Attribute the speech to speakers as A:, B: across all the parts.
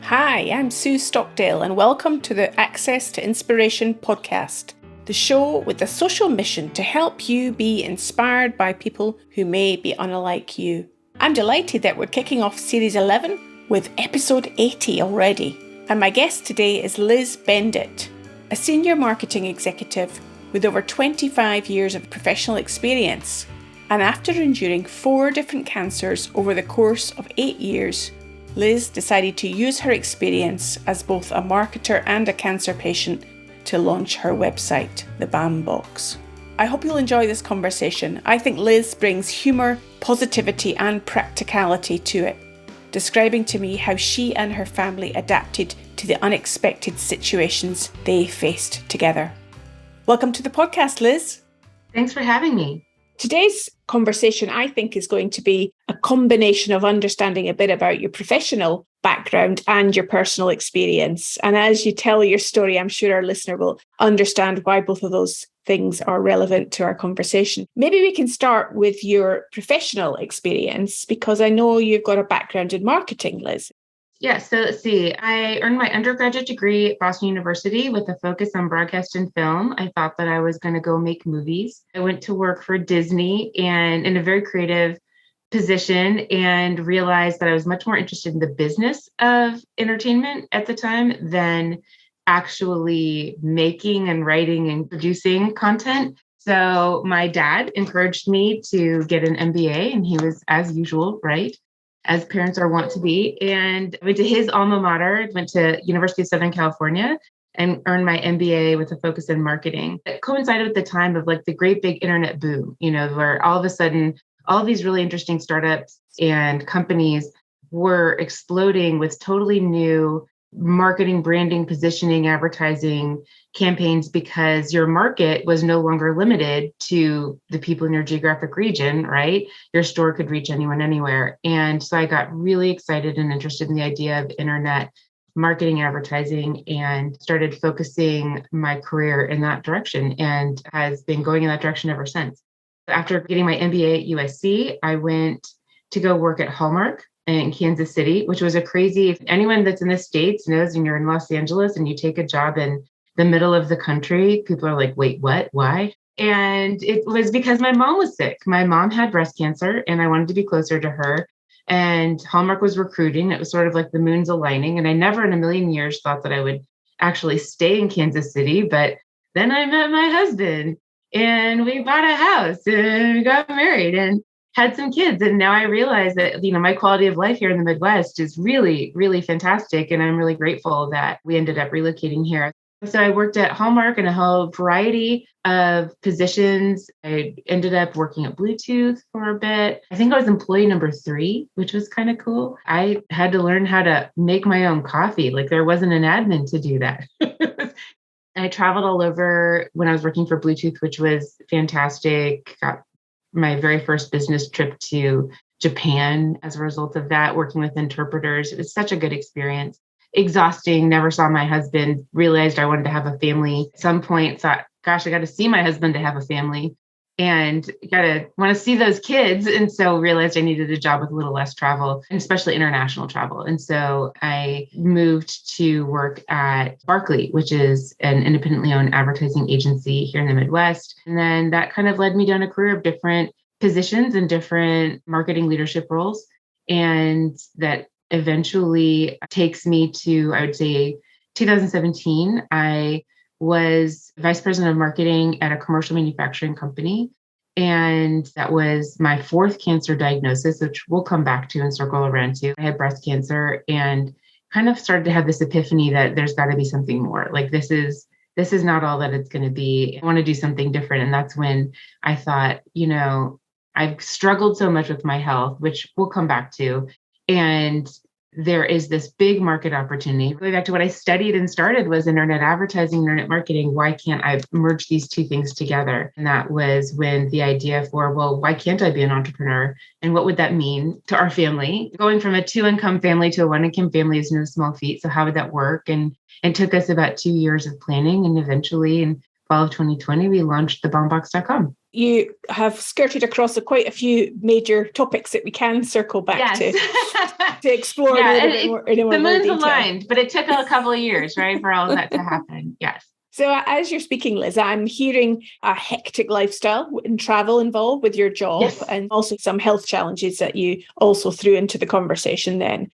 A: Hi, I'm Sue Stockdale and welcome to the Access to Inspiration podcast, the show with a social mission to help you be inspired by people who may be unlike you. I'm delighted that we're kicking off Series 11 with episode 80 already, and my guest today is Liz Benditt, a senior marketing executive with over 25 years of professional experience. And after enduring 4 different cancers over the course of 8 years, Liz decided to use her experience as both a marketer and a cancer patient to launch her website, the Balm Box. I hope you'll enjoy this conversation. I think Liz brings humour, positivity and practicality to it, describing to me how she and her family adapted to the unexpected situations they faced together. Welcome to the podcast, Liz.
B: Thanks for having me.
A: Today's conversation, I think, is going to be a combination of understanding a bit about your professional background and your personal experience. And as you tell your story, I'm sure our listener will understand why both of those things are relevant to our conversation. Maybe we can start with your professional experience, because I know you've got a background in marketing, Liz.
B: Yeah, so let's see. I earned my undergraduate degree at Boston University with a focus on broadcast and film. I thought that I was going to go make movies. I went to work for Disney and in a very creative position and realized that I was much more interested in the business of entertainment at the time than actually making and writing and producing content. So my dad encouraged me to get an MBA, and he was, as usual, right, as parents are wont to be. And I went to his alma mater, went to University of Southern California and earned my MBA with a focus in marketing. It coincided with the time of like the great big internet boom, where all of a sudden, all these really interesting startups and companies were exploding with totally new marketing, branding, positioning, advertising campaigns, because your market was no longer limited to the people in your geographic region, right? Your store could reach anyone, anywhere. And so I got really excited and interested in the idea of internet marketing, advertising, and started focusing my career in that direction, and has been going in that direction ever since. After getting my MBA at USC, I went to go work at Hallmark in Kansas City, which was a crazy, if anyone that's in the States knows, and you're in Los Angeles and you take a job in the middle of the country, people are like, wait, what? Why? And it was because my mom was sick. My mom had breast cancer and I wanted to be closer to her. And Hallmark was recruiting. It was sort of like the moons aligning. And I never in a million years thought that I would actually stay in Kansas City. But then I met my husband and we bought a house and we got married and had some kids. And now I realize that, my quality of life here in the Midwest is really, really fantastic. And I'm really grateful that we ended up relocating here. So I worked at Hallmark in a whole variety of positions. I ended up working at Bluetooth for a bit. I think I was employee number 3, which was kind of cool. I had to learn how to make my own coffee. Like there wasn't an admin to do that. I traveled all over when I was working for Bluetooth, which was fantastic. Got my very first business trip to Japan as a result of that, working with interpreters. It was such a good experience. Exhausting, never saw my husband, realized I wanted to have a family. At some point thought, gosh, I got to see my husband to have a family and want to see those kids. And so realized I needed a job with a little less travel, and especially international travel. And so I moved to work at Barkley, which is an independently owned advertising agency here in the Midwest. And then that kind of led me down a career of different positions and different marketing leadership roles. And that eventually takes me to, I would say, 2017. I was vice president of marketing at a commercial manufacturing company. And that was my 4th cancer diagnosis, which we'll come back to and circle around to. I had breast cancer and kind of started to have this epiphany that there's got to be something more. Like this is not all that it's going to be. I want to do something different. And that's when I thought, I've struggled so much with my health, which we'll come back to. And there is this big market opportunity. Going back to what I studied and started was internet advertising, internet marketing. Why can't I merge these 2 things together? And that was when the idea for, well, why can't I be an entrepreneur? And what would that mean to our family? Going from a 2-income family to a 1-income family is no small feat. So how would that work? And it took us about 2 years of planning. And eventually in fall of 2020, we launched the bombbox.com.
A: You have skirted across quite a few major topics that we can circle back to explore
B: yeah,
A: in a more
B: the moon's
A: detail.
B: aligned, but it took a couple of years, right, for all of that to happen. Yes.
A: So as you're speaking, Liz, I'm hearing a hectic lifestyle and travel involved with your job,
B: yes.
A: and also some health challenges that you also threw into the conversation then.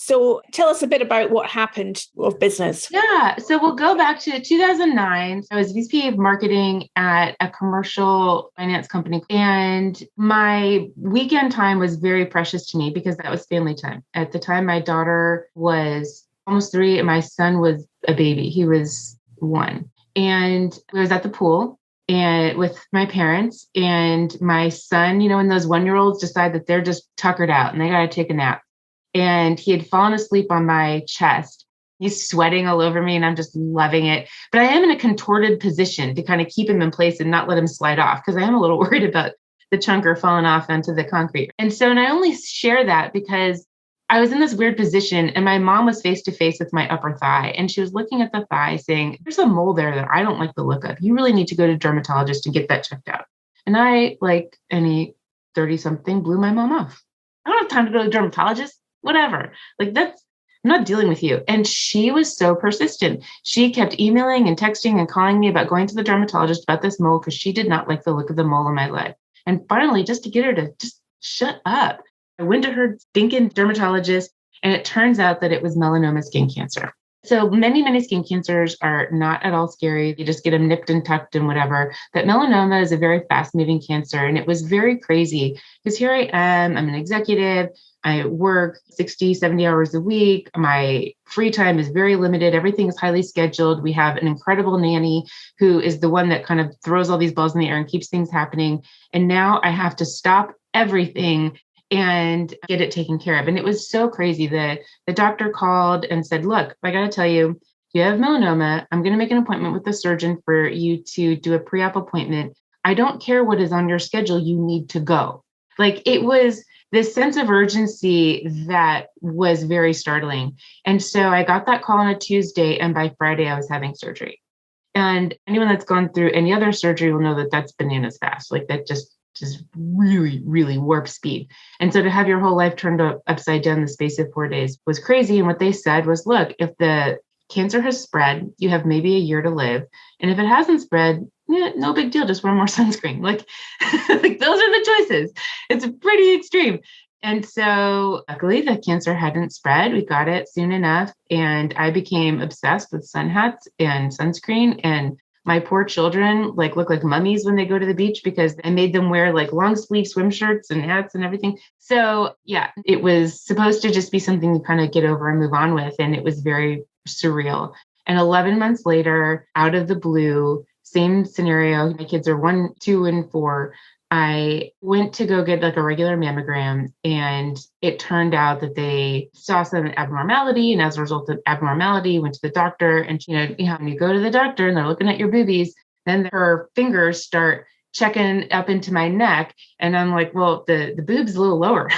A: So tell us a bit about what happened of business.
B: Yeah. So we'll go back to 2009. I was VP of marketing at a commercial finance company. And my weekend time was very precious to me because that was family time. At the time, my daughter was almost 3 and my son was a baby. He was 1. And I was at the pool and with my parents and my son, when those 1-year-olds decide that they're just tuckered out and they got to take a nap. And he had fallen asleep on my chest. He's sweating all over me and I'm just loving it. But I am in a contorted position to kind of keep him in place and not let him slide off because I am a little worried about the chunker falling off onto the concrete. And I only share that because I was in this weird position and my mom was face to face with my upper thigh. And she was looking at the thigh saying, there's a mole there that I don't like the look of. You really need to go to a dermatologist and get that checked out. And I, like any 30-something, blew my mom off. I don't have time to go to a dermatologist. Whatever. I'm not dealing with you. And she was so persistent. She kept emailing and texting and calling me about going to the dermatologist about this mole because she did not like the look of the mole on my leg. And finally, just to get her to just shut up, I went to her stinking dermatologist and it turns out that it was melanoma skin cancer. So many, many skin cancers are not at all scary. You just get them nipped and tucked and whatever. But melanoma is a very fast moving cancer. And it was very crazy because here I am, I'm an executive. I work 60, 70 hours a week. My free time is very limited. Everything is highly scheduled. We have an incredible nanny who is the one that kind of throws all these balls in the air and keeps things happening. And now I have to stop everything and get it taken care of. And it was so crazy. The doctor called and said, look, I got to tell you, you have melanoma. I'm going to make an appointment with the surgeon for you to do a pre-op appointment. I don't care what is on your schedule. You need to go. It was this sense of urgency that was very startling. And so I got that call on a Tuesday, and by Friday, I was having surgery. And anyone that's gone through any other surgery will know that that's bananas fast. That just really, really warp speed. And so to have your whole life turned upside down in the space of 4 days was crazy. And what they said was, look, if the cancer has spread, you have maybe a year to live. And if it hasn't spread, no big deal. Just wear more sunscreen. Those are the choices. It's pretty extreme. And so luckily the cancer hadn't spread. We got it soon enough. And I became obsessed with sun hats and sunscreen. And my poor children look like mummies when they go to the beach because I made them wear long sleeve swim shirts and hats and everything. So yeah, it was supposed to just be something you kind of get over and move on with. And it was very surreal. And 11 months later, out of the blue, same scenario. My kids are 1, 2, and 4. I went to go get a regular mammogram, and it turned out that they saw some abnormality. And as a result of abnormality, went to the doctor. And when you go to the doctor and they're looking at your boobies, then her fingers start checking up into my neck, and I'm like, well, the boob's a little lower.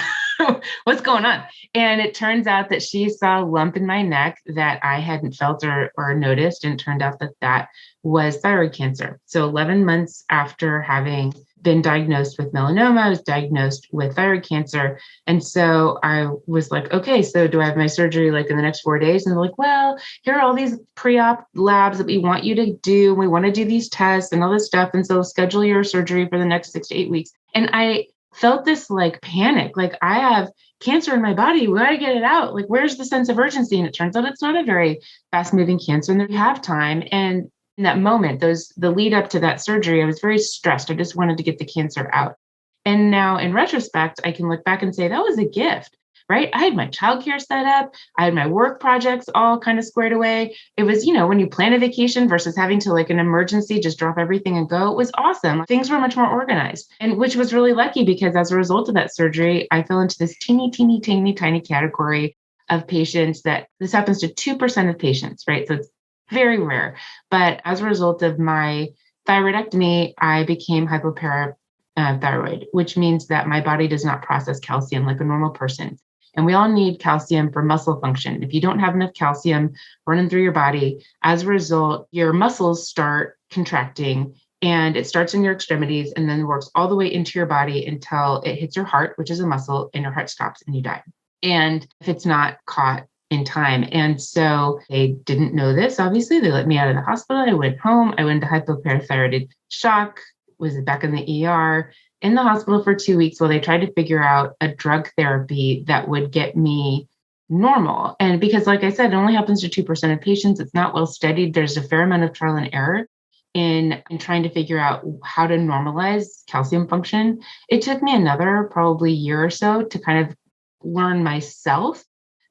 B: What's going on? And it turns out that she saw a lump in my neck that I hadn't felt or noticed. And it turned out that was thyroid cancer. So 11 months after having been diagnosed with melanoma, I was diagnosed with thyroid cancer. And so I was like, okay, so do I have my surgery in the next 4 days? And they're like, well, here are all these pre-op labs that we want you to do. We want to do these tests and all this stuff. And so schedule your surgery for the next 6 to 8 weeks. And I felt this panic, I have cancer in my body. We got to get it out. Where's the sense of urgency? And it turns out it's not a very fast moving cancer and we have time. And in that moment, the lead up to that surgery, I was very stressed. I just wanted to get the cancer out. And now in retrospect, I can look back and say that was a gift, right? I had my childcare set up. I had my work projects all kind of squared away. It was, when you plan a vacation versus having to an emergency, just drop everything and go. It was awesome. Things were much more organized, and which was really lucky because as a result of that surgery, I fell into this teeny tiny category of patients that this happens to 2% of patients, right? So it's very rare. But as a result of my thyroidectomy, I became hypoparathyroid, which means that my body does not process calcium like a normal person. And we all need calcium for muscle function. If you don't have enough calcium running through your body, as a result, your muscles start contracting And it starts in your extremities and then works all the way into your body until it hits your heart, which is a muscle, and your heart stops and you die. And if it's not caught in time. And so they didn't know this. Obviously, they let me out of the hospital. I went home. I went into hypoparathyroid shock, was back in the ER, in the hospital for 2 weeks while they tried to figure out a drug therapy that would get me normal. And because, like I said, it only happens to 2% of patients. It's not well studied. There's a fair amount of trial and error in trying to figure out how to normalize calcium function. It took me another probably year or so to kind of learn myself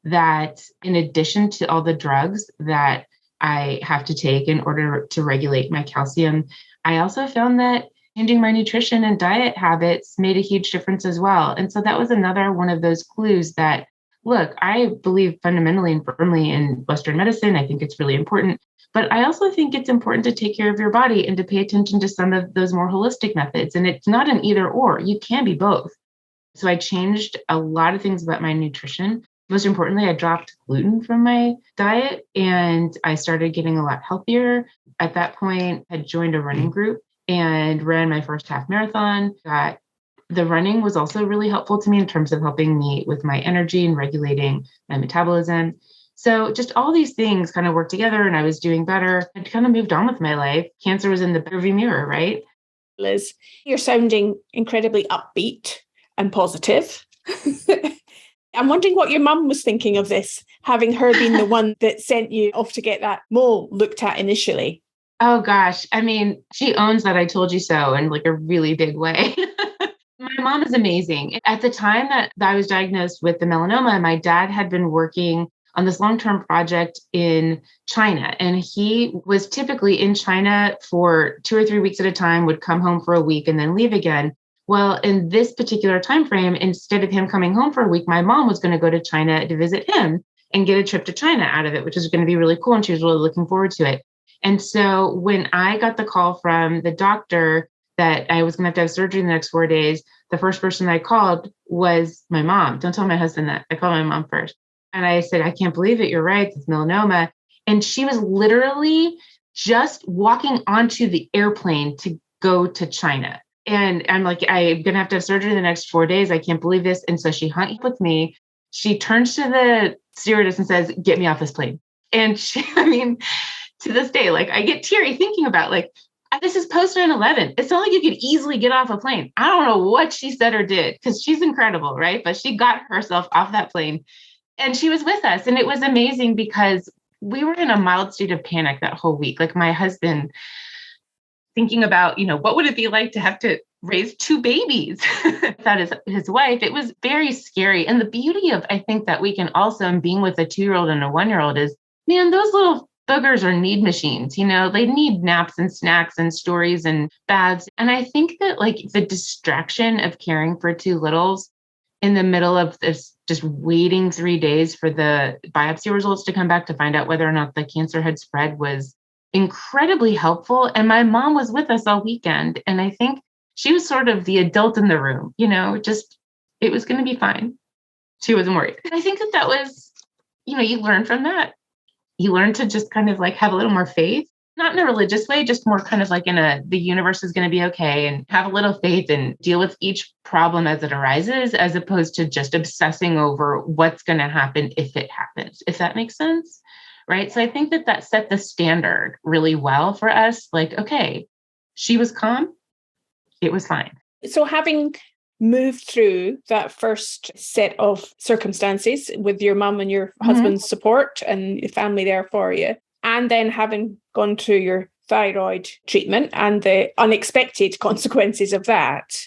B: that in addition to all the drugs that I have to take in order to regulate my calcium, I also found that changing my nutrition and diet habits made a huge difference as well. And so that was another one of those clues that, look, I believe fundamentally and firmly in Western medicine. I think it's really important. But I also think it's important to take care of your body and to pay attention to some of those more holistic methods. And it's not an either or, you can be both. So I changed a lot of things about my nutrition. Most importantly, I dropped gluten from my diet and I started getting a lot healthier. At that point, I joined a running group and ran my first half marathon. The running was also really helpful to me in terms of helping me with my energy and regulating my metabolism. So just all these things kind of worked together and I was doing better. I'd kind of moved on with my life. Cancer was in the rearview mirror, right?
A: Liz, you're sounding incredibly upbeat and positive. I'm wondering what your mum was thinking of this, having her been the one that sent you off to get that mole looked at initially.
B: Oh gosh. I mean, she owns that I told you so in like a really big way. My mom is amazing. At the time that I was diagnosed with the melanoma, my dad had been working on this long-term project in China. And he was typically in China for 2 or 3 weeks at a time, would come home for a week and then leave again. Well, in this particular time frame, instead of him coming home for a week, my mom was going to go to China to visit him and get a trip to China out of it, which is going to be really cool. And she was really looking forward to it. And so when I got the call from the doctor that I was going to have surgery in the next 4 days, the first person I called was my mom. Don't tell my husband that. I called my mom first. And I said, I can't believe it. You're right. It's melanoma. And she was literally just walking onto the airplane to go to China. And I'm like, I'm going to have surgery in the next 4 days. I can't believe this. And so she hung up with me. She turns to the stewardess and says, get me off this plane. And she, I mean, to this day, like I get teary thinking about like, this is post 9/11. It's not like you could easily get off a plane. I don't know what she said or did because she's incredible, right? But she got herself off that plane and she was with us. And it was amazing because we were in a mild state of panic that whole week. Like my husband thinking about, what would it be like to have to raise 2 babies without his wife? It was very scary. And the beauty of, I think, that weekend also and being with a 2-year-old and a 1-year-old is, man, those little boogers are need machines. They need naps and snacks and stories and baths. And I think that like the distraction of caring for 2 littles in the middle of this, just waiting 3 days for the biopsy results to come back to find out whether or not the cancer had spread was incredibly helpful. And my mom was with us all weekend. And I think she was sort of the adult in the room, just it was going to be fine. She wasn't worried. And I think that was, you learn from that. You learn to just kind of like have a little more faith, not in a religious way, just more kind of like the universe is going to be okay and have a little faith and deal with each problem as it arises, as opposed to just obsessing over what's going to happen if it happens, if that makes sense. Right. So I think that set the standard really well for us. Like, okay, she was calm. It was fine.
A: So having moved through that first set of circumstances with your mum and your husband's support and your family there for you, and then having gone through your thyroid treatment and the unexpected consequences of that,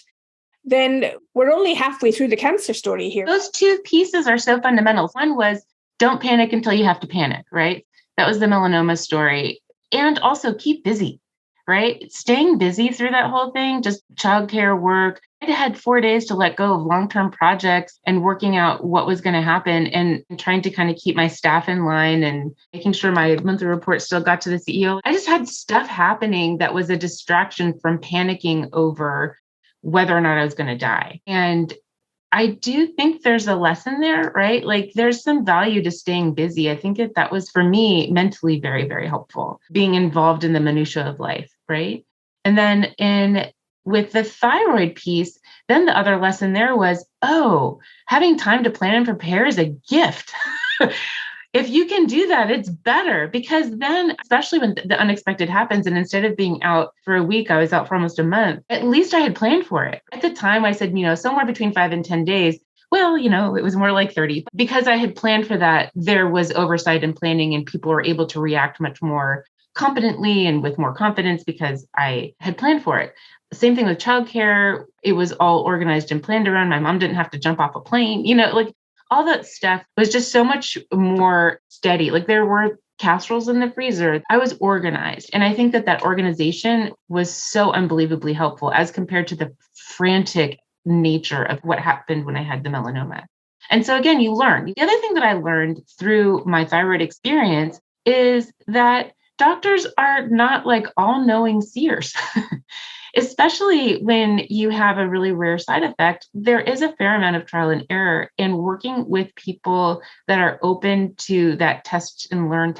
A: then we're only halfway through the cancer story here.
B: Those 2 pieces are so fundamental. One was don't panic until you have to panic, right? That was the melanoma story. And also keep busy, right? Staying busy through that whole thing, just childcare, work. I had 4 days to let go of long-term projects and working out what was going to happen and trying to kind of keep my staff in line and making sure my monthly report still got to the CEO. I just had stuff happening that was a distraction from panicking over whether or not I was going to die. And I do think there's a lesson there, right? Like there's some value to staying busy. I think that was for me mentally very, very helpful, being involved in the minutia of life, right? And then with the thyroid piece, then the other lesson there was, oh, having time to plan and prepare is a gift. If you can do that, it's better, because then, especially when the unexpected happens, and instead of being out for a week, I was out for almost a month. At least I had planned for it. At the time, I said, somewhere between 5 and 10 days. Well, it was more like 30. Because I had planned for that, there was oversight and planning, and people were able to react much more competently and with more confidence because I had planned for it. Same thing with childcare. It was all organized and planned around. My mom didn't have to jump off a plane, all that stuff was just so much more steady. Like, there were casseroles in the freezer. I was organized. And I think that organization was so unbelievably helpful as compared to the frantic nature of what happened when I had the melanoma. And so again, you learn. The other thing that I learned through my thyroid experience is that doctors are not like all-knowing seers. Especially when you have a really rare side effect, there is a fair amount of trial and error, and working with people that are open to that test and learn,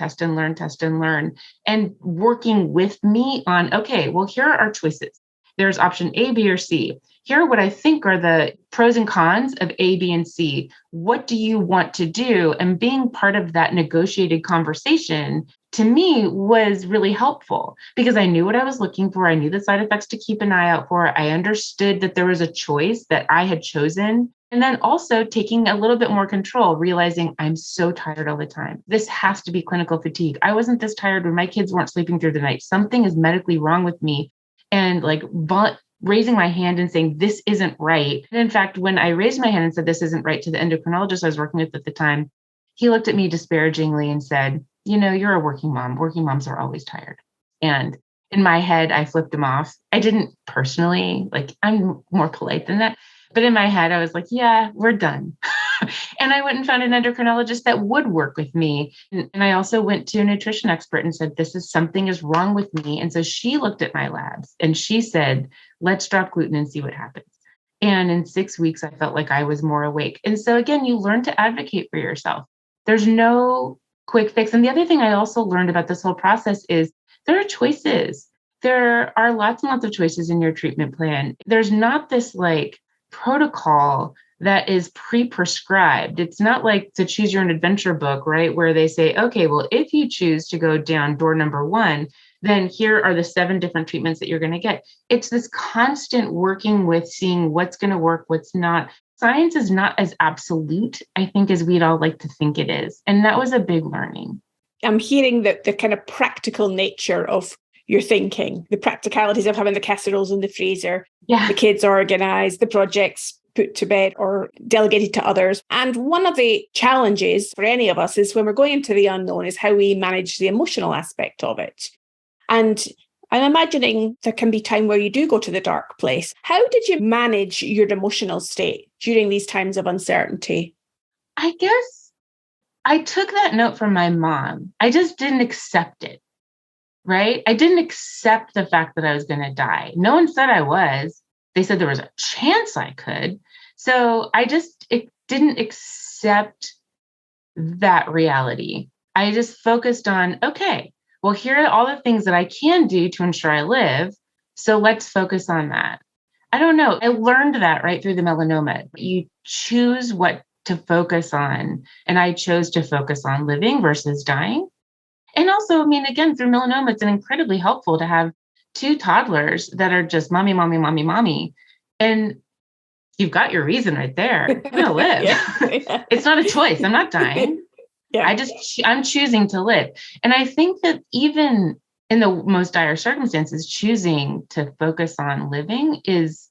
B: and working with me on, okay, well, here are our choices. There's option A, B, or C. Here are what I think are the pros and cons of A, B, and C. What do you want to do? And being part of that negotiated conversation, to me, was really helpful, because I knew what I was looking for. I knew the side effects to keep an eye out for. I understood that there was a choice that I had chosen. And then also taking a little bit more control, realizing I'm so tired all the time. This has to be clinical fatigue. I wasn't this tired when my kids weren't sleeping through the night. Something is medically wrong with me. And raising my hand and saying, this isn't right. And in fact, when I raised my hand and said, this isn't right, to the endocrinologist I was working with at the time, he looked at me disparagingly and said, you're a working mom. Working moms are always tired. And in my head, I flipped him off. I didn't personally, I'm more polite than that. But in my head, I was like, yeah, we're done. And I went and found an endocrinologist that would work with me. And I also went to a nutrition expert and said, something is wrong with me. And so she looked at my labs and she said, let's drop gluten and see what happens. And in 6 weeks, I felt like I was more awake. And so again, you learn to advocate for yourself. There's no quick fix. And the other thing I also learned about this whole process is there are choices. There are lots and lots of choices in your treatment plan. There's not this protocol that is pre-prescribed. It's not like the Choose Your Own Adventure book, right? Where they say, okay, well, if you choose to go down door number 1, then here are the 7 different treatments that you're going to get. It's this constant working with seeing what's going to work, what's not. Science is not as absolute, I think, as we'd all like to think it is. And that was a big learning.
A: I'm hearing that the kind of practical nature of your thinking, the practicalities of having the casseroles in the freezer, the kids organized, the projects put to bed or delegated to others. And one of the challenges for any of us is when we're going into the unknown is how we manage the emotional aspect of it. And I'm imagining there can be time where you do go to the dark place. How did you manage your emotional state during these times of uncertainty?
B: I guess I took that note from my mom. I just didn't accept it, right? I didn't accept the fact that I was going to die. No one said I was. They said there was a chance I could. So it didn't accept that reality. I just focused on, okay, well, here are all the things that I can do to ensure I live. So let's focus on that. I don't know. I learned that right through the melanoma. You choose what to focus on. And I chose to focus on living versus dying. And also, again, through melanoma, it's incredibly helpful to have 2 toddlers that are just mommy, mommy, mommy, mommy. And you've got your reason right there. I'm going to live. Yeah. It's not a choice. I'm not dying. Yeah. I'm choosing to live. And I think that even in the most dire circumstances, choosing to focus on living is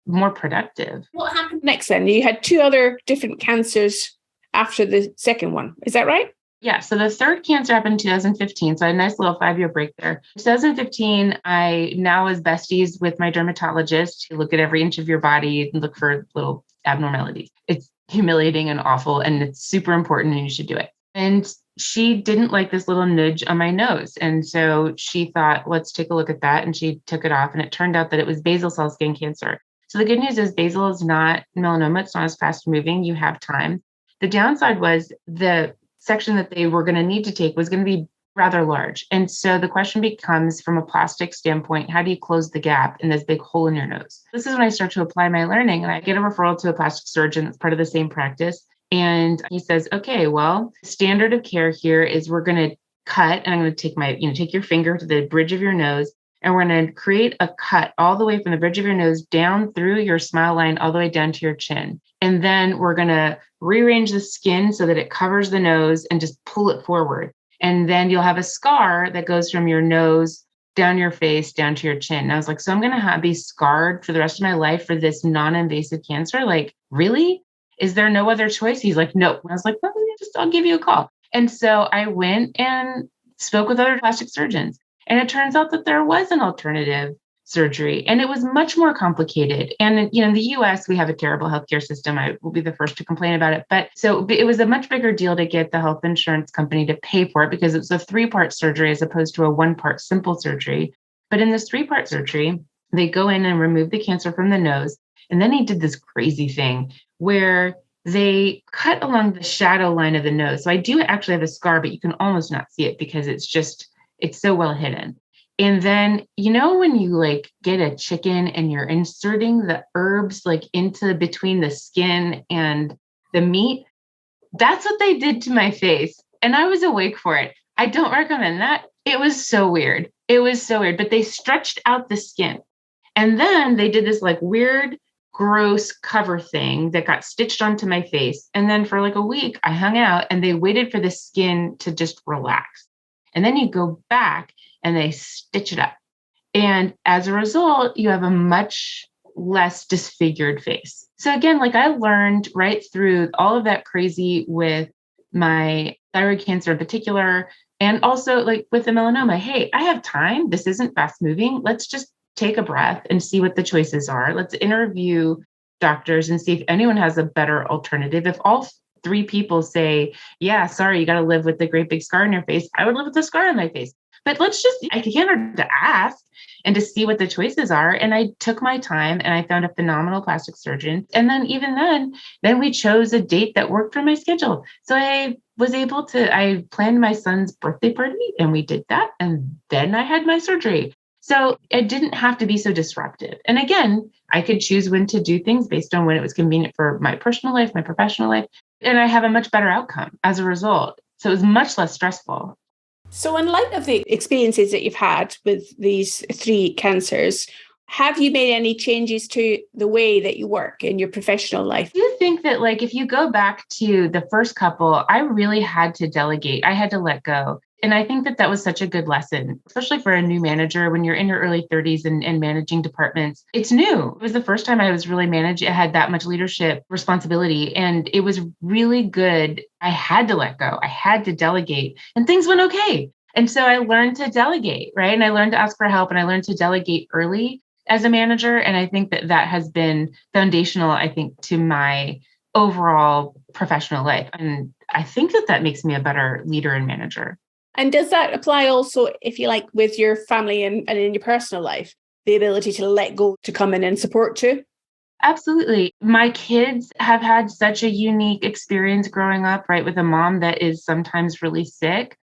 B: more productive.
A: What happened next then? You had 2 other different cancers after the second one. Is that right?
B: Yeah. So the third cancer happened in 2015. So I had a nice little 5-year break there. 2015, I now was besties with my dermatologist who look at every inch of your body and look for little abnormalities. It's humiliating and awful, and it's super important, and you should do it. And she didn't like this little nudge on my nose. And so she thought, let's take a look at that. And she took it off, and it turned out that it was basal cell skin cancer. So the good news is basal is not melanoma. It's not as fast moving. You have time. The downside was the section that they were going to need to take was going to be rather large. And so the question becomes, from a plastic standpoint, how do you close the gap in this big hole in your nose? This is when I start to apply my learning, and I get a referral to a plastic surgeon that's part of the same practice. And he says, okay, well, standard of care here is we're going to cut, and I'm going to take your finger to the bridge of your nose, and we're going to create a cut all the way from the bridge of your nose down through your smile line, all the way down to your chin. And then we're going to rearrange the skin so that it covers the nose and just pull it forward. And then you'll have a scar that goes from your nose down your face, down to your chin. And I was like, so I'm going to be scarred for the rest of my life for this non-invasive cancer? Like, really? Is there no other choice? He's like, no. I was like, well, I'll give you a call. And so I went and spoke with other plastic surgeons. And it turns out that there was an alternative surgery, and it was much more complicated. And, in the US, we have a terrible healthcare system. I will be the first to complain about it. But so it was a much bigger deal to get the health insurance company to pay for it, because it's a 3-part surgery as opposed to a 1-part simple surgery. But in this 3-part surgery, they go in and remove the cancer from the nose. And then he did this crazy thing where they cut along the shadow line of the nose. So I do actually have a scar, but you can almost not see it because it's so well hidden. And then, when you get a chicken and you're inserting the herbs into between the skin and the meat, that's what they did to my face. And I was awake for it. I don't recommend that. It was so weird. But they stretched out the skin. And then they did this weird, gross cover thing that got stitched onto my face. And then for a week, I hung out and they waited for the skin to just relax. And then you go back and they stitch it up. And as a result, you have a much less disfigured face. So again, I learned right through all of that crazy with my thyroid cancer in particular, and also with the melanoma, hey, I have time. This isn't fast moving. Let's just take a breath and see what the choices are. Let's interview doctors and see if anyone has a better alternative. If all 3 people say, yeah, sorry, you got to live with the great big scar on your face, I would live with the scar on my face. But I can't hurt to ask and to see what the choices are. And I took my time and I found a phenomenal plastic surgeon. And then we chose a date that worked for my schedule. So I planned my son's birthday party and we did that. And then I had my surgery. So it didn't have to be so disruptive. And again, I could choose when to do things based on when it was convenient for my personal life, my professional life. And I have a much better outcome as a result. So it was much less stressful.
A: So in light of the experiences that you've had with these 3 cancers, have you made any changes to the way that you work in your professional life?
B: I do think that if you go back to the first couple, I really had to delegate. I had to let go. And I think that was such a good lesson, especially for a new manager when you're in your early 30s and managing departments. It's new. It was the first time I was really I had that much leadership responsibility. And it was really good. I had to let go. I had to delegate, and things went okay. And so I learned to delegate, right? And I learned to ask for help, and I learned to delegate early as a manager. And I think that has been foundational, to my overall professional life. And I think that makes me a better leader and manager.
A: And does that apply also, if you like, with your family and in your personal life, the ability to let go, to come in and support too?
B: Absolutely. My kids have had such a unique experience growing up, right, with a mom that is sometimes really sick.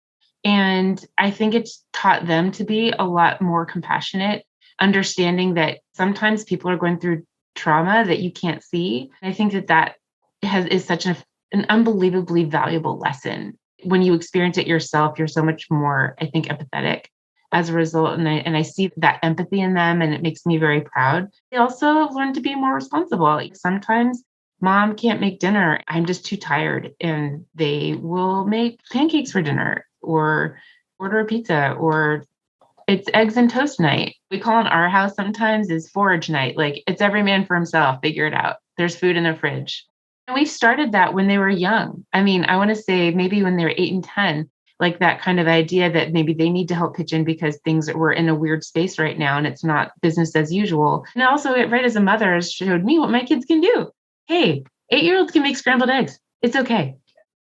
B: And I think it's taught them to be a lot more compassionate, understanding that sometimes people are going through trauma that you can't see. I think that is such an unbelievably valuable lesson. When you experience it yourself, you're so much more, I think, empathetic as a result. And I see that empathy in them, and it makes me very proud. They also have learned to be more responsible. Sometimes mom can't make dinner. I'm just too tired. And they will make pancakes for dinner or order a pizza, or it's eggs and toast night. We call in our house sometimes is forage night. It's every man for himself, figure it out. There's food in the fridge. And we started that when they were young. I mean, I want to say maybe when they were 8 and 10, that kind of idea that maybe they need to help pitch in because things were in a weird space right now and it's not business as usual. And also, right as a mother, has showed me what my kids can do. Hey, 8-year-olds can make scrambled eggs. It's okay.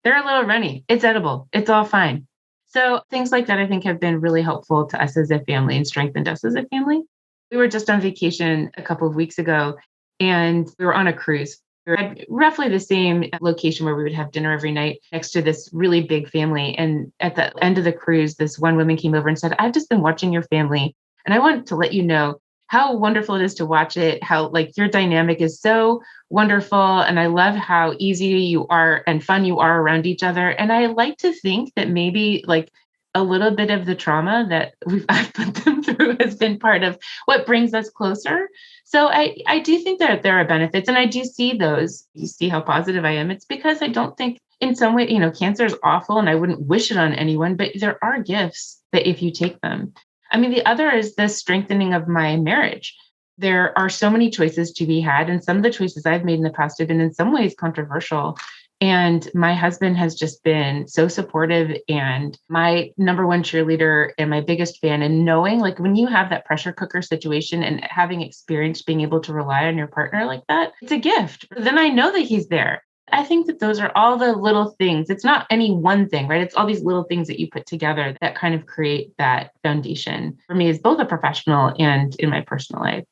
B: They're a little runny. It's edible. It's all fine. So things like that, I think, have been really helpful to us as a family and strengthened us as a family. We were just on vacation a couple of weeks ago, and we were on a cruise. We had roughly the same location where we would have dinner every night next to this really big family. And at the end of the cruise, this one woman came over and said, I've just been watching your family, and I want to let you know how wonderful it is to watch it, how like your dynamic is so wonderful. And I love how easy you are and fun you are around each other. And I like to think that maybe like a little bit of the trauma that I've put them through has been part of what brings us closer. So I do think that there are benefits, and I do see those. You see how positive I am. It's because I don't think in some way, cancer is awful and I wouldn't wish it on anyone, but there are gifts that if you take them. I mean, the other is the strengthening of my marriage. There are so many choices to be had, and some of the choices I've made in the past have been in some ways controversial. And my husband has just been so supportive and my number one cheerleader and my biggest fan. And knowing like when you have that pressure cooker situation and having experienced being able to rely on your partner like that, it's a gift. Then I know that he's there. I think that those are all the little things. It's not any one thing, right? It's all these little things that you put together that kind of create that foundation for me as both a professional and in my personal life.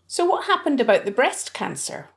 A: So what happened about the breast cancer?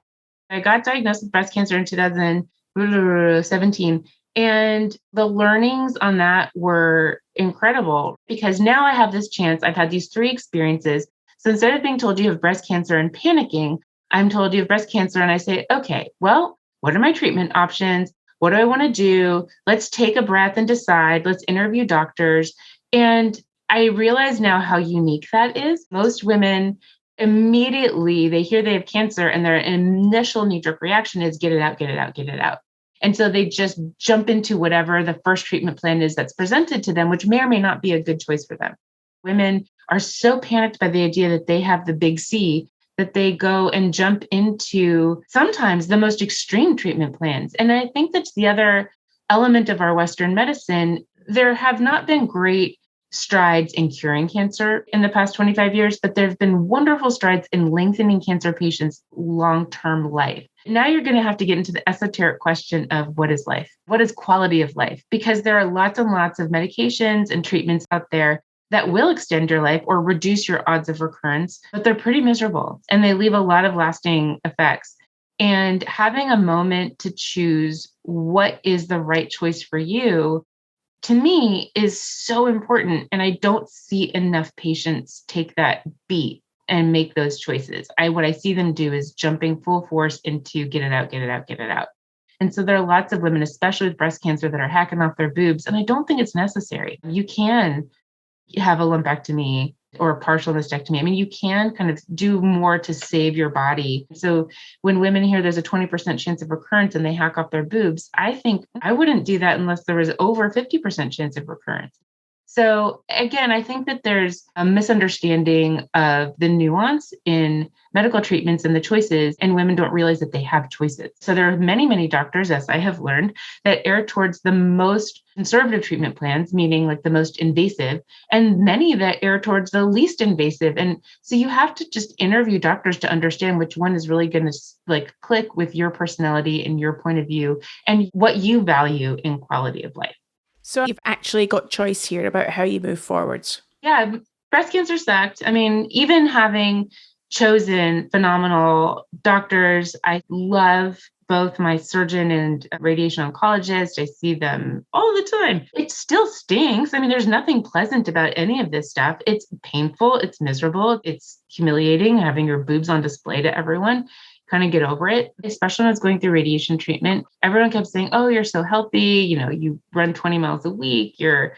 B: I got diagnosed with breast cancer in 2017. And the learnings on that were incredible because now I have this chance. I've had these 3 experiences. So instead of being told you have breast cancer and panicking, I'm told you have breast cancer. And I say, okay, well, what are my treatment options? What do I want to do? Let's take a breath and decide. Let's interview doctors. And I realize now how unique that is. Most women immediately they hear they have cancer and their initial knee-jerk reaction is get it out, get it out, get it out. And so they just jump into whatever the first treatment plan is that's presented to them, which may or may not be a good choice for them. Women are so panicked by the idea that they have the big C that they go and jump into sometimes the most extreme treatment plans. And I think that's the other element of our Western medicine. There have not been great strides in curing cancer in the past 25 years, but there have been wonderful strides in lengthening cancer patients' long-term life. Now you're going to have to get into the esoteric question of what is life? What is quality of life? Because there are lots and lots of medications and treatments out there that will extend your life or reduce your odds of recurrence, but they're pretty miserable and they leave a lot of lasting effects. And having a moment to choose what is the right choice for you, to me, is so important. And I don't see enough patients take that beat and make those choices. What I see them do is jumping full force into get it out, get it out, get it out. And so there are lots of women, especially with breast cancer, that are hacking off their boobs. And I don't think it's necessary. You can have a lumpectomy or a partial mastectomy. I mean, you can kind of do more to save your body. So when women hear there's a 20% chance of recurrence and they hack off their boobs, I think I wouldn't do that unless there was over 50% chance of recurrence. So again, I think that there's a misunderstanding of the nuance in medical treatments and the choices, and women don't realize that they have choices. So there are many, many doctors, as I have learned, that err towards the most conservative treatment plans, meaning like the most invasive, and many that err towards the least invasive. And so you have to just interview doctors to understand which one is really going to like click with your personality and your point of view and what you value in quality of life.
A: So you've actually got choice here about how you move forwards.
B: Yeah, breast cancer sucked. I mean, even having chosen phenomenal doctors, I love both my surgeon and radiation oncologist. I see them all the time. It still stinks. I mean, there's nothing pleasant about any of this stuff. It's painful. It's miserable. It's humiliating having your boobs on display to everyone. Kind of get over it, especially when I was going through radiation treatment. Everyone kept saying, oh, you're so healthy. You run 20 miles a week. You're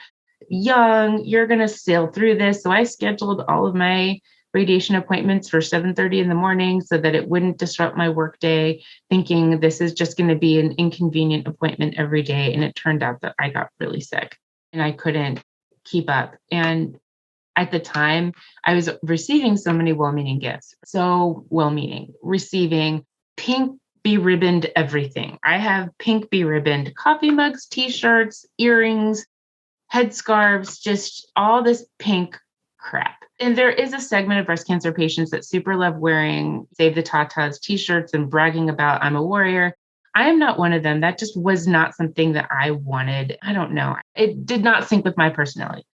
B: young. You're going to sail through this. So I scheduled all of my radiation appointments for 7:30 in the morning so that it wouldn't disrupt my workday, thinking this is just going to be an inconvenient appointment every day. And it turned out that I got really sick and I couldn't keep up. And at the time, I was receiving so many well-meaning gifts, so well-meaning, receiving pink beribboned everything. I have pink beribboned coffee mugs, t-shirts, earrings, headscarves, just all this pink crap. And there is a segment of breast cancer patients that super love wearing Save the Tatas t-shirts and bragging about I'm a warrior. I am not one of them. That just was not something that I wanted. I don't know. It did not sync with my personality.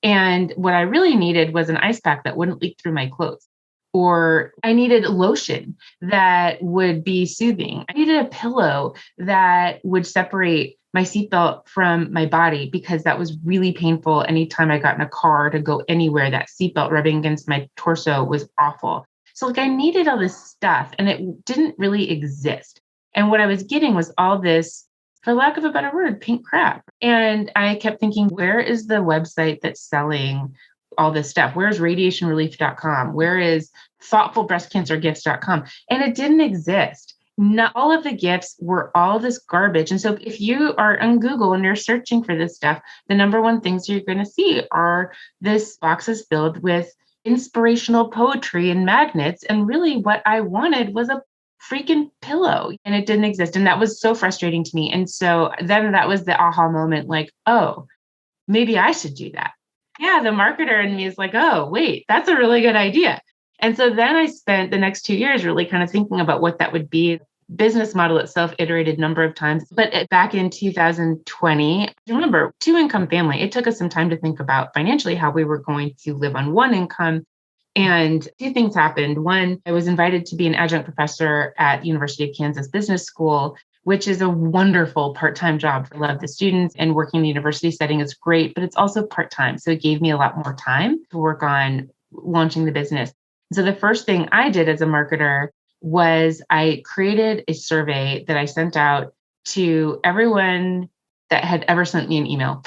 B: And what I really needed was an ice pack that wouldn't leak through my clothes. or I needed lotion that would be soothing. I needed a pillow that would separate my seatbelt from my body because that was really painful. Anytime I got in a car to go anywhere, that seatbelt rubbing against my torso was awful. So like I needed all this stuff and it didn't really exist. And what I was getting was all this, for lack of a better word, pink crap. And I kept thinking, where is the website that's selling all this stuff? Where's radiationrelief.com? Where is thoughtfulbreastcancergifts.com? And it didn't exist. Not all of the gifts were all this garbage. And so if you are on Google and you're searching for this stuff, the number one things you're going to see are this boxes filled with inspirational poetry and magnets. And really what I wanted was a freaking pillow, and it didn't exist. And that was so frustrating to me. And so then that was the aha moment, like, oh, maybe I should do that. Yeah, the marketer in me is like, oh, wait, that's a really good idea. And so then I spent the next 2 years really kind of thinking about what that would be. Business model itself iterated a number of times. But back in 2020, remember, 2-income family, it took us some time to think about financially how we were going to live on one income. And two things happened. One, I was invited to be an adjunct professor at University of Kansas Business School, which is a wonderful part-time job. I love the students, and working in the university setting is great, but it's also part-time. So it gave me a lot more time to work on launching the business. So the first thing I did as a marketer was I created a survey that I sent out to everyone that had ever sent me an email.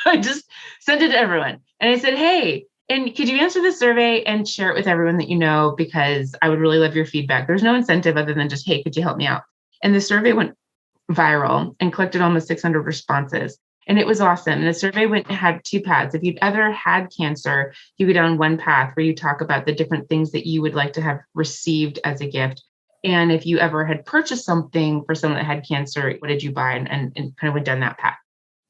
B: I just sent it to everyone. And I said, hey, and could you answer the survey and share it with everyone that you know, because I would really love your feedback. There's no incentive other than just, hey, could you help me out? And the survey went viral and collected almost 600 responses. And it was awesome. And the survey had two paths. If you've ever had cancer, you go down one path where you talk about the different things that you would like to have received as a gift. And if you ever had purchased something for someone that had cancer, what did you buy? And kind of went down that path.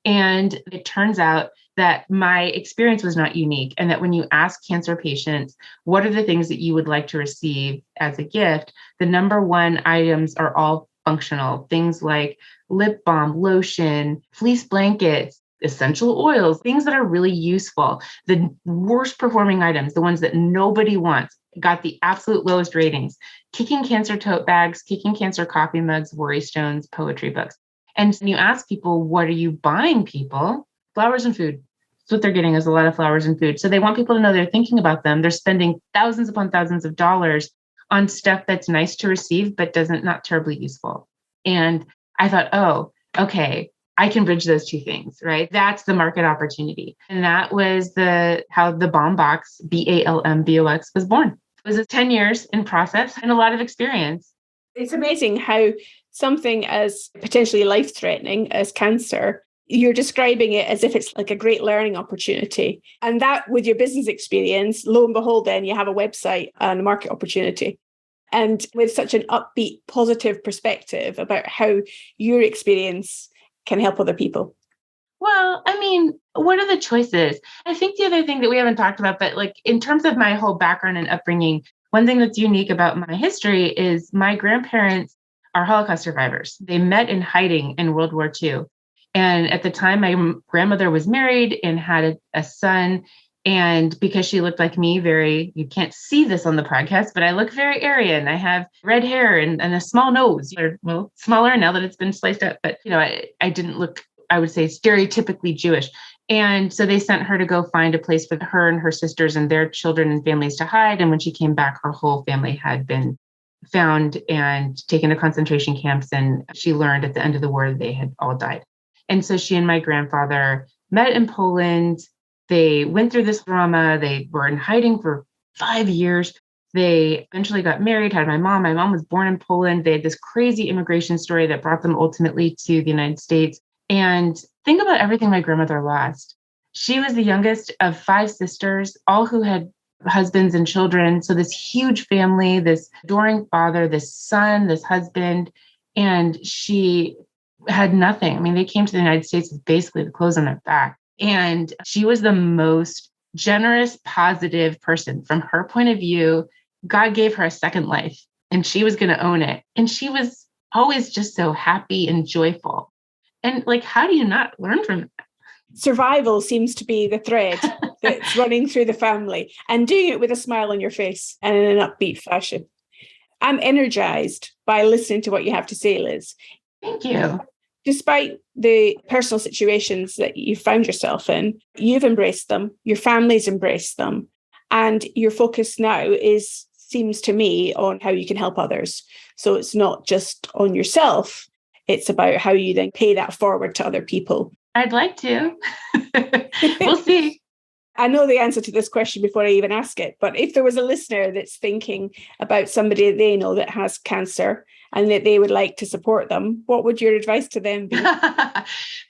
B: And it turns out that my experience was not unique, and that when you ask cancer patients, what are the things that you would like to receive as a gift, the number one items are all functional. Things like lip balm, lotion, fleece blankets, essential oils, things that are really useful. The worst performing items, the ones that nobody wants, got the absolute lowest ratings. Kicking cancer tote bags, kicking cancer coffee mugs, worry stones, poetry books. And you ask people, what are you buying people? Flowers and food. That's what they're getting, is a lot of flowers and food. So they want people to know they're thinking about them. They're spending thousands upon thousands of dollars on stuff that's nice to receive, but not terribly useful. And I thought, oh, okay, I can bridge those two things, right? That's the market opportunity. And that was how the Balm box, BALMBOX, was born. It was 10 years in process and a lot of experience.
A: It's amazing how something as potentially life-threatening as cancer, you're describing it as if it's like a great learning opportunity. And that, with your business experience, lo and behold, then you have a website and a market opportunity. And with such an upbeat, positive perspective about how your experience can help other people.
B: Well, I mean, what are the choices? I think the other thing that we haven't talked about, but like in terms of my whole background and upbringing, one thing that's unique about my history is my grandparents are Holocaust survivors. They met in hiding in World War II. And at the time, my grandmother was married and had a son. And because she looked like me, you can't see this on the podcast, but I look very Aryan. I have red hair and a small nose, or well, smaller now that it's been sliced up. But, I didn't look, I would say, stereotypically Jewish. And so they sent her to go find a place for her and her sisters and their children and families to hide. And when she came back, her whole family had been found and taken to concentration camps. And she learned at the end of the war, they had all died. And so she and my grandfather met in Poland. They went through this drama. They were in hiding for 5 years. They eventually got married, had my mom. My mom was born in Poland. They had this crazy immigration story that brought them ultimately to the United States. And think about everything my grandmother lost. She was the youngest of 5 sisters, all who had husbands and children. So this huge family, this adoring father, this son, this husband, and she had nothing. I mean, they came to the United States with basically the clothes on their back. And she was the most generous, positive person. From her point of view, God gave her a second life and she was going to own it. And she was always just so happy and joyful. And like, how do you not learn from that?
A: Survival seems to be the thread. that's running through the family and doing it with a smile on your face and in an upbeat fashion. I'm energized by listening to what you have to say, Liz.
B: Thank you.
A: Despite the personal situations that you found yourself in, you've embraced them, your family's embraced them, and your focus now seems to me on how you can help others. So it's not just on yourself, it's about how you then pay that forward to other people.
B: I'd like to. We'll see.
A: I know the answer to this question before I even ask it, but if there was a listener that's thinking about somebody they know that has cancer and that they would like to support them, what would your advice to them be?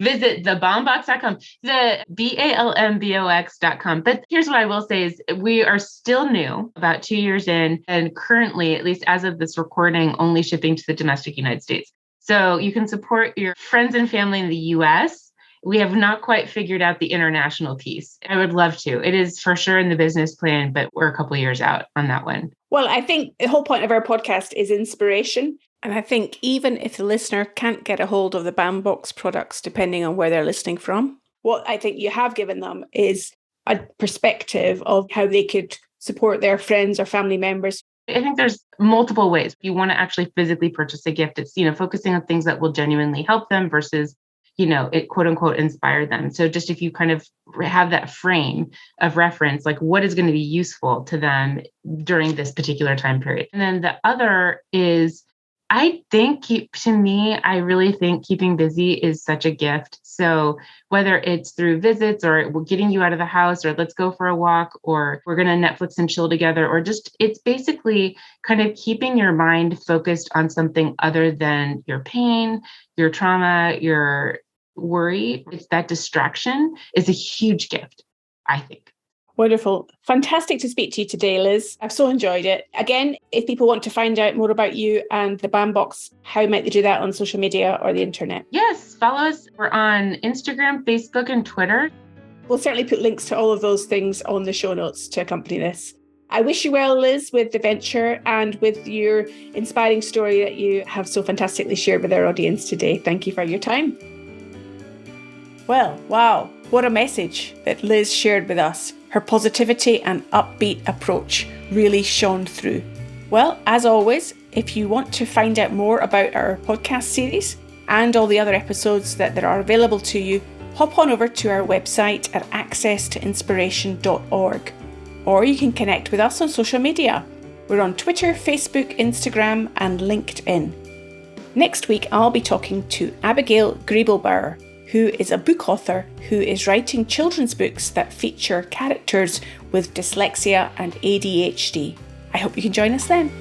B: Visit thebalmbox.com, the BALMBOX.com. But here's what I will say is we are still new, about 2 years in, and currently, at least as of this recording, only shipping to the domestic United States. So you can support your friends and family in the US. We have not quite figured out the international piece. I would love to. It is for sure in the business plan, but we're a couple of years out on that one.
A: Well, I think the whole point of our podcast is inspiration. And I think even if the listener can't get a hold of the Balm Box products, depending on where they're listening from, what I think you have given them is a perspective of how they could support their friends or family members.
B: I think there's multiple ways. If you want to actually physically purchase a gift, it's, focusing on things that will genuinely help them versus it quote unquote inspire them. So just if you kind of have that frame of reference, like what is going to be useful to them during this particular time period. And then the other is, I really think keeping busy is such a gift. So whether it's through visits or getting you out of the house or let's go for a walk or we're going to Netflix and chill together, or just it's basically kind of keeping your mind focused on something other than your pain, your trauma, your worry. It's that distraction is a huge gift, I think.
A: Wonderful. Fantastic to speak to you today, Liz. I've so enjoyed it. Again, if people want to find out more about you and the Balm Box, how might they do that on social media or the internet?
B: Yes, follow us. We're on Instagram, Facebook, and Twitter.
A: We'll certainly put links to all of those things on the show notes to accompany this. I wish you well, Liz, with the venture and with your inspiring story that you have so fantastically shared with our audience today. Thank you for your time. Well, wow, what a message that Liz shared with us. Her positivity and upbeat approach really shone through. Well, as always, if you want to find out more about our podcast series and all the other episodes that are available to you, hop on over to our website at accesstoinspiration.org. Or you can connect with us on social media. We're on Twitter, Facebook, Instagram, and LinkedIn. Next week, I'll be talking to Abigail Griebelbauer, who is a book author who is writing children's books that feature characters with dyslexia and ADHD. I hope you can join us then.